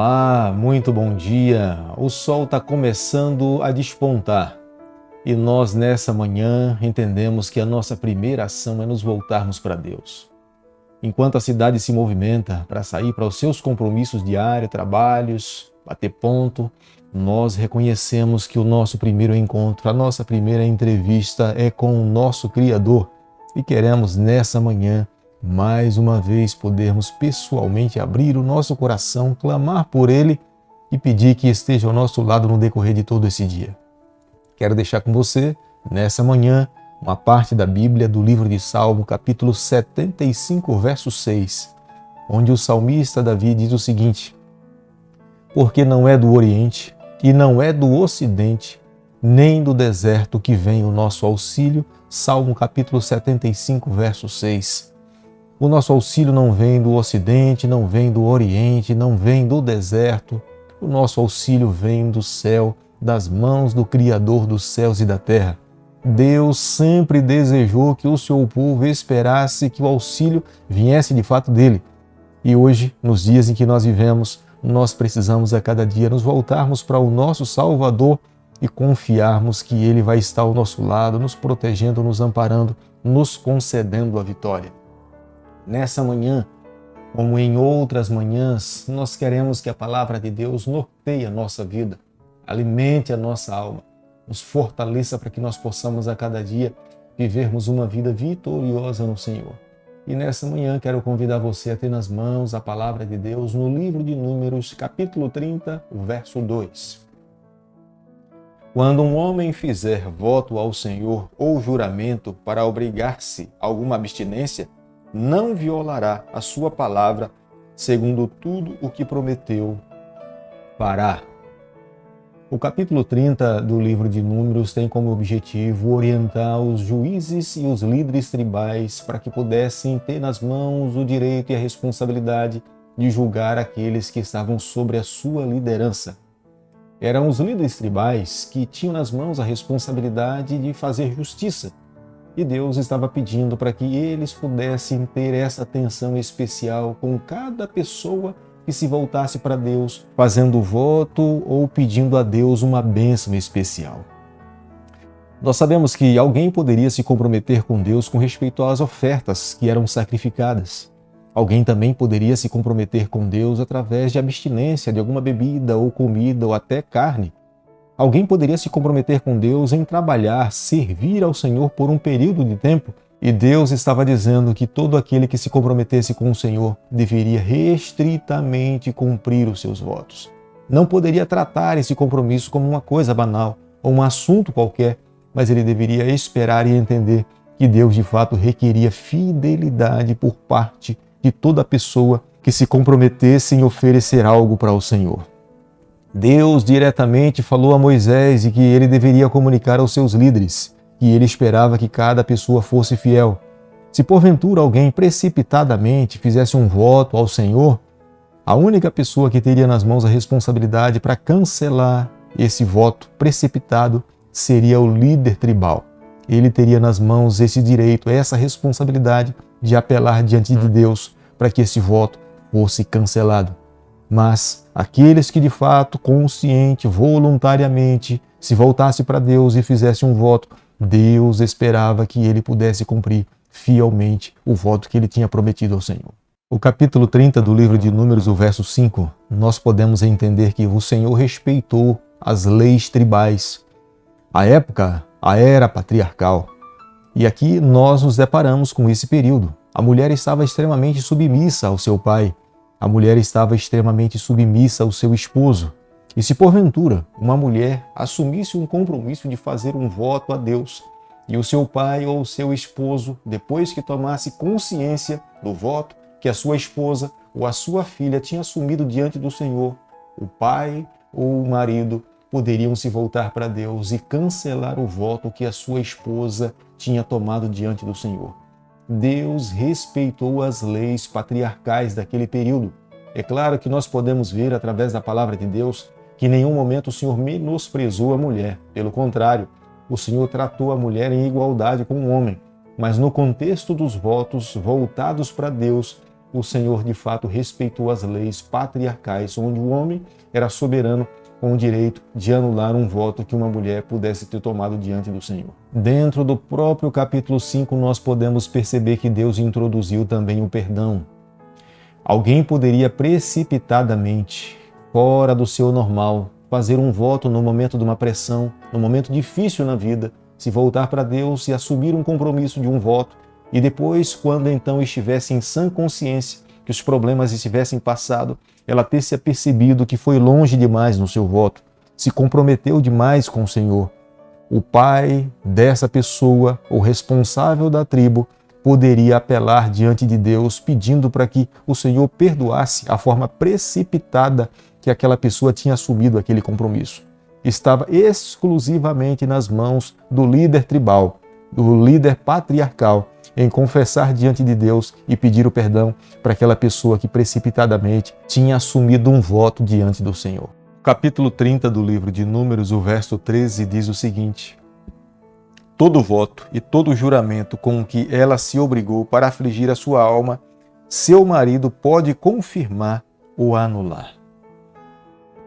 Olá, muito bom dia. O sol está começando a despontar e nós nessa manhã entendemos que a nossa primeira ação é nos voltarmos para Deus. Enquanto a cidade se movimenta para sair para os seus compromissos diários, trabalhos, bater ponto, nós reconhecemos que o nosso primeiro encontro, a nossa primeira entrevista é com o nosso Criador e queremos nessa manhã mais uma vez podermos pessoalmente abrir o nosso coração, clamar por Ele e pedir que esteja ao nosso lado no decorrer de todo esse dia. Quero deixar com você, nessa manhã, uma parte da Bíblia do livro de Salmo, capítulo 75, verso 6, onde o salmista Davi diz o seguinte: porque não é do Oriente e não é do Ocidente, nem do deserto que vem o nosso auxílio. Salmo capítulo 75, verso 6. O nosso auxílio não vem do Ocidente, não vem do Oriente, não vem do deserto. O nosso auxílio vem do céu, das mãos do Criador dos céus e da terra. Deus sempre desejou que o seu povo esperasse que o auxílio viesse de fato dele. E hoje, nos dias em que nós vivemos, nós precisamos a cada dia nos voltarmos para o nosso Salvador e confiarmos que Ele vai estar ao nosso lado, nos protegendo, nos amparando, nos concedendo a vitória. Nessa manhã, como em outras manhãs, nós queremos que a palavra de Deus norteie a nossa vida, alimente a nossa alma, nos fortaleça para que nós possamos a cada dia vivermos uma vida vitoriosa no Senhor. E nessa manhã quero convidar você a ter nas mãos a palavra de Deus no livro de Números, capítulo 30, verso 2. Quando um homem fizer voto ao Senhor ou juramento para obrigar-se a alguma abstinência, não violará a sua palavra, segundo tudo o que prometeu fará. O capítulo 30 do livro de Números tem como objetivo orientar os juízes e os líderes tribais para que pudessem ter nas mãos o direito e a responsabilidade de julgar aqueles que estavam sobre a sua liderança. Eram os líderes tribais que tinham nas mãos a responsabilidade de fazer justiça. E Deus estava pedindo para que eles pudessem ter essa atenção especial com cada pessoa que se voltasse para Deus, fazendo voto ou pedindo a Deus uma bênção especial. Nós sabemos que alguém poderia se comprometer com Deus com respeito às ofertas que eram sacrificadas. Alguém também poderia se comprometer com Deus através de abstinência de alguma bebida ou comida ou até carne. Alguém poderia se comprometer com Deus em trabalhar, servir ao Senhor por um período de tempo. E Deus estava dizendo que todo aquele que se comprometesse com o Senhor deveria restritamente cumprir os seus votos. Não poderia tratar esse compromisso como uma coisa banal ou um assunto qualquer, mas ele deveria esperar e entender que Deus de fato requeria fidelidade por parte de toda pessoa que se comprometesse em oferecer algo para o Senhor. Deus diretamente falou a Moisés e que ele deveria comunicar aos seus líderes, que ele esperava que cada pessoa fosse fiel. Se porventura alguém precipitadamente fizesse um voto ao Senhor, a única pessoa que teria nas mãos a responsabilidade para cancelar esse voto precipitado seria o líder tribal. Ele teria nas mãos esse direito, essa responsabilidade de apelar diante de Deus para que esse voto fosse cancelado. Mas aqueles que de fato, consciente, voluntariamente, se voltasse para Deus e fizesse um voto, Deus esperava que ele pudesse cumprir fielmente o voto que ele tinha prometido ao Senhor. O capítulo 30 do livro de Números, o verso 5, nós podemos entender que o Senhor respeitou as leis tribais. A época, a era patriarcal. E aqui nós nos deparamos com esse período. A mulher estava extremamente submissa ao seu pai. A mulher estava extremamente submissa ao seu esposo. E se porventura uma mulher assumisse um compromisso de fazer um voto a Deus, e o seu pai ou o seu esposo, depois que tomasse consciência do voto que a sua esposa ou a sua filha tinha assumido diante do Senhor, o pai ou o marido poderiam se voltar para Deus e cancelar o voto que a sua esposa tinha tomado diante do Senhor. Deus respeitou as leis patriarcais daquele período. É claro que nós podemos ver através da palavra de Deus que em nenhum momento o Senhor menosprezou a mulher. Pelo contrário, o Senhor tratou a mulher em igualdade com o homem. Mas no contexto dos votos voltados para Deus, o Senhor de fato respeitou as leis patriarcais, onde o homem era soberano com o direito de anular um voto que uma mulher pudesse ter tomado diante do Senhor. Dentro do próprio capítulo 5, nós podemos perceber que Deus introduziu também o perdão. Alguém poderia precipitadamente, fora do seu normal, fazer um voto no momento de uma pressão, no momento difícil na vida, se voltar para Deus e assumir um compromisso de um voto, e depois, quando então estivesse em sã consciência, que os problemas estivessem passado, ela ter se apercebido que foi longe demais no seu voto, se comprometeu demais com o Senhor. O pai dessa pessoa, o responsável da tribo, poderia apelar diante de Deus, pedindo para que o Senhor perdoasse a forma precipitada que aquela pessoa tinha assumido aquele compromisso. Estava exclusivamente nas mãos do líder tribal, do líder patriarcal, em confessar diante de Deus e pedir o perdão para aquela pessoa que precipitadamente tinha assumido um voto diante do Senhor. Capítulo 30 do livro de Números, o verso 13, diz o seguinte: todo voto e todo juramento com que ela se obrigou para afligir a sua alma, seu marido pode confirmar ou anular.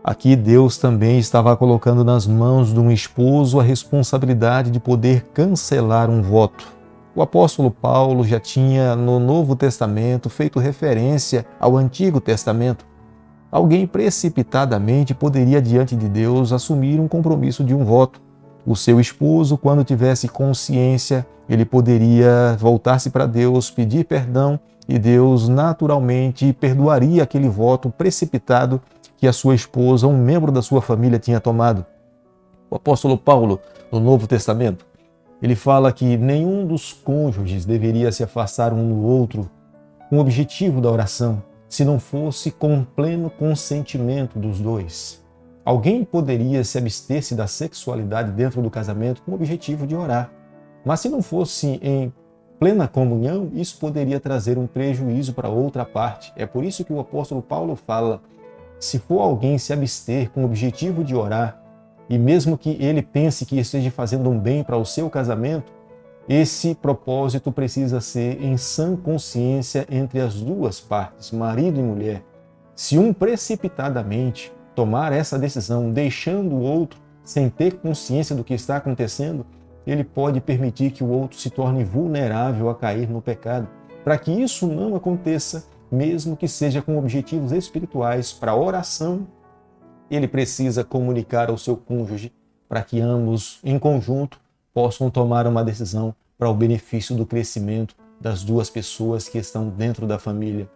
Aqui Deus também estava colocando nas mãos de um esposo a responsabilidade de poder cancelar um voto. O apóstolo Paulo já tinha no Novo Testamento feito referência ao Antigo Testamento. Alguém precipitadamente poderia diante de Deus assumir um compromisso de um voto. O seu esposo, quando tivesse consciência, ele poderia voltar-se para Deus, pedir perdão e Deus naturalmente perdoaria aquele voto precipitado que a sua esposa, um membro da sua família, tinha tomado. O apóstolo Paulo, no Novo Testamento, ele fala que nenhum dos cônjuges deveria se afastar um do outro com o objetivo da oração, se não fosse com pleno consentimento dos dois. Alguém poderia se abster-se da sexualidade dentro do casamento com o objetivo de orar, mas se não fosse em plena comunhão, isso poderia trazer um prejuízo para outra parte. É por isso que o apóstolo Paulo fala: se for alguém se abster com o objetivo de orar, e mesmo que ele pense que esteja fazendo um bem para o seu casamento, esse propósito precisa ser em sã consciência entre as duas partes, marido e mulher. Se um precipitadamente tomar essa decisão, deixando o outro sem ter consciência do que está acontecendo, ele pode permitir que o outro se torne vulnerável a cair no pecado. Para que isso não aconteça, mesmo que seja com objetivos espirituais para oração, ele precisa comunicar ao seu cônjuge para que ambos, em conjunto, possam tomar uma decisão para o benefício do crescimento das duas pessoas que estão dentro da família.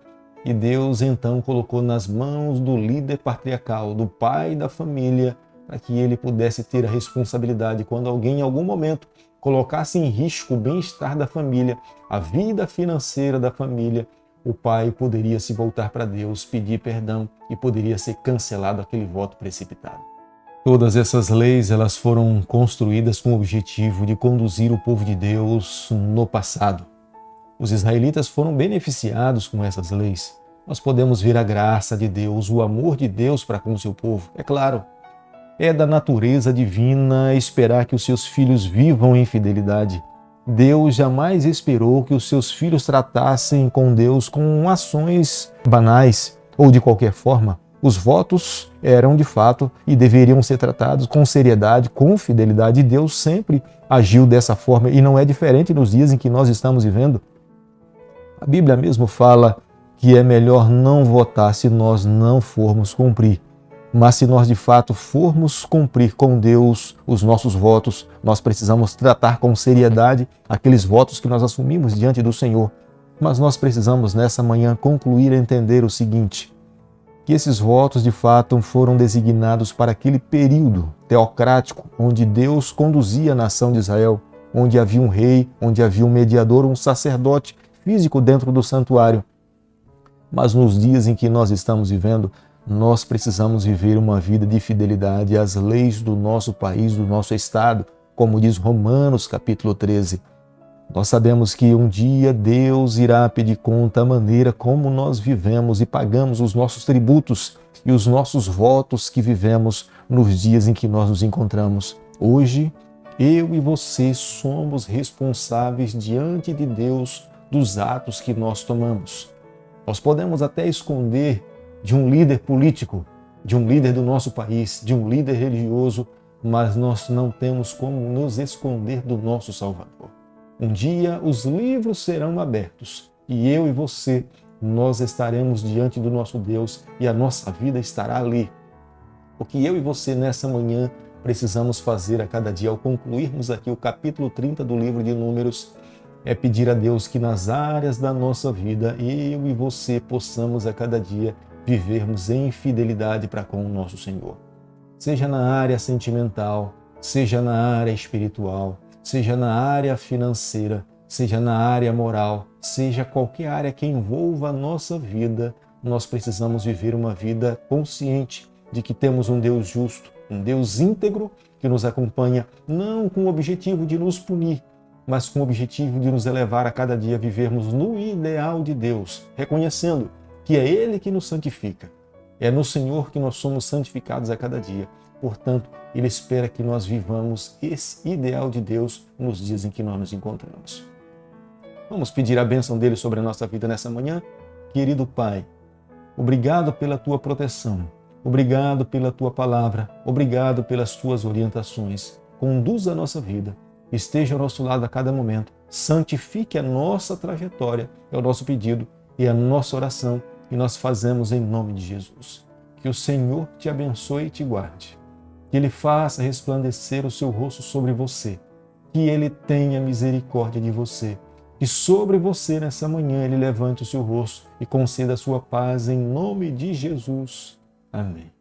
E Deus então colocou nas mãos do líder patriarcal, do pai da família, para que ele pudesse ter a responsabilidade quando alguém em algum momento colocasse em risco o bem-estar da família, a vida financeira da família, o pai poderia se voltar para Deus, pedir perdão e poderia ser cancelado aquele voto precipitado. Todas essas leis elas foram construídas com o objetivo de conduzir o povo de Deus no passado. Os israelitas foram beneficiados com essas leis. Nós podemos ver a graça de Deus, o amor de Deus para com o seu povo. É claro, é da natureza divina esperar que os seus filhos vivam em fidelidade. Deus jamais esperou que os seus filhos tratassem com Deus com ações banais ou de qualquer forma. Os votos eram de fato e deveriam ser tratados com seriedade, com fidelidade. E Deus sempre agiu dessa forma e não é diferente nos dias em que nós estamos vivendo. A Bíblia mesmo fala que é melhor não votar se nós não formos cumprir. Mas se nós de fato formos cumprir com Deus os nossos votos, nós precisamos tratar com seriedade aqueles votos que nós assumimos diante do Senhor. Mas nós precisamos nessa manhã concluir a entender o seguinte, que esses votos de fato foram designados para aquele período teocrático onde Deus conduzia a nação de Israel, onde havia um rei, onde havia um mediador, um sacerdote físico dentro do santuário. Mas nos dias em que nós estamos vivendo, nós precisamos viver uma vida de fidelidade às leis do nosso país, do nosso estado, como diz Romanos capítulo 13. Nós sabemos que um dia Deus irá pedir conta da maneira como nós vivemos e pagamos os nossos tributos e os nossos votos que vivemos nos dias em que nós nos encontramos. Hoje, eu e você somos responsáveis diante de Deus dos atos que nós tomamos. Nós podemos até esconder de um líder político, de um líder do nosso país, de um líder religioso, mas nós não temos como nos esconder do nosso Salvador. Um dia os livros serão abertos e eu e você, nós estaremos diante do nosso Deus e a nossa vida estará ali. O que eu e você nessa manhã precisamos fazer a cada dia, ao concluirmos aqui o capítulo 30 do livro de Números, é pedir a Deus que nas áreas da nossa vida, eu e você possamos a cada dia vivermos em fidelidade para com o nosso Senhor. Seja na área sentimental, seja na área espiritual, seja na área financeira, seja na área moral, seja qualquer área que envolva a nossa vida, nós precisamos viver uma vida consciente de que temos um Deus justo, um Deus íntegro que nos acompanha, não com o objetivo de nos punir, mas com o objetivo de nos elevar a cada dia a vivermos no ideal de Deus, reconhecendo que é Ele que nos santifica. É no Senhor que nós somos santificados a cada dia. Portanto, Ele espera que nós vivamos esse ideal de Deus nos dias em que nós nos encontramos. Vamos pedir a bênção dele sobre a nossa vida nessa manhã? Querido Pai, obrigado pela Tua proteção, obrigado pela Tua palavra, obrigado pelas Tuas orientações. Conduza a nossa vida, esteja ao nosso lado a cada momento, santifique a nossa trajetória, é o nosso pedido e a nossa oração, e nós fazemos em nome de Jesus. Que o Senhor te abençoe e te guarde, que Ele faça resplandecer o seu rosto sobre você, que Ele tenha misericórdia de você, que sobre você nessa manhã Ele levante o seu rosto e conceda a sua paz em nome de Jesus. Amém.